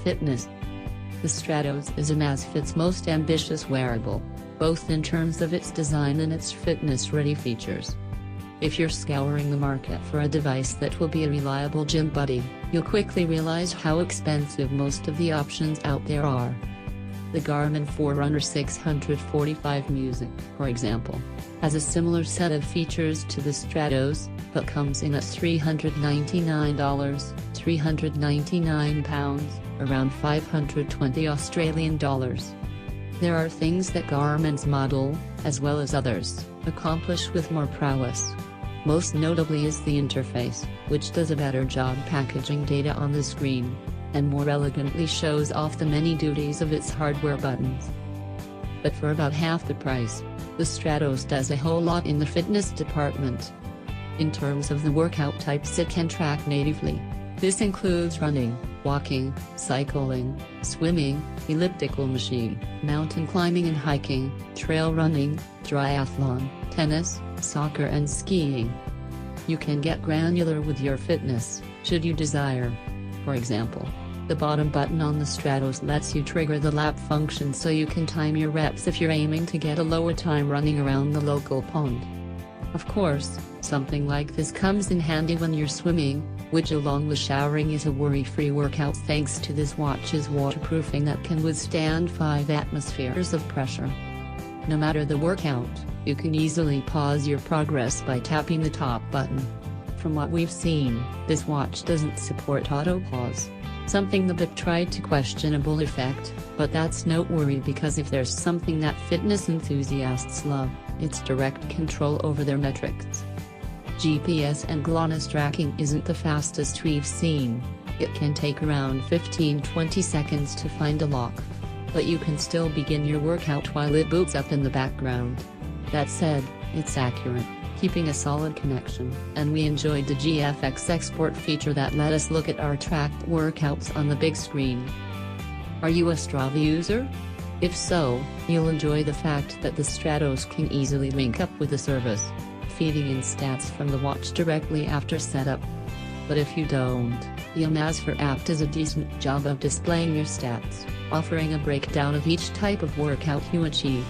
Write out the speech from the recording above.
fitness. The Stratos is Amazfit's most ambitious wearable, both in terms of its design and its fitness-ready features. If you're scouring the market for a device that will be a reliable gym buddy, you'll quickly realize how expensive most of the options out there are. The Garmin Forerunner 645 Music, for example, has a similar set of features to the Stratos, but comes in at $399, £399, around 520 Australian dollars. There are things that Garmin's model, as well as others, accomplish with more prowess. Most notably is the interface, which does a better job packaging data on the screen, and more elegantly shows off the many duties of its hardware buttons. But for about half the price, the Stratos does a whole lot in the fitness department. In terms of the workout types it can track natively, this includes running, walking, cycling, swimming, elliptical machine, mountain climbing and hiking, trail running, triathlon, tennis, soccer and skiing. You can get granular with your fitness, should you desire. For example, the bottom button on the Stratos lets you trigger the lap function so you can time your reps if you're aiming to get a lower time running around the local pond. Of course, something like this comes in handy when you're swimming, which along with showering is a worry-free workout thanks to this watch's waterproofing that can withstand 5 atmospheres of pressure. No matter the workout, you can easily pause your progress by tapping the top button. From what we've seen, this watch doesn't support auto pause, something the bip tried to questionable effect, but that's no worry because if there's something that fitness enthusiasts love, it's direct control over their metrics. GPS and GLONASS tracking isn't the fastest we've seen. It can take around 15-20 seconds to find a lock. But you can still begin your workout while it boots up in the background. That said, it's accurate, keeping a solid connection, and we enjoyed the GFX export feature that let us look at our tracked workouts on the big screen. Are you a Strava user? If so, you'll enjoy the fact that the Stratos can easily link up with the service, feeding in stats from the watch directly after setup. But if you don't, the Amazfit app does a decent job of displaying your stats, offering a breakdown of each type of workout you achieved.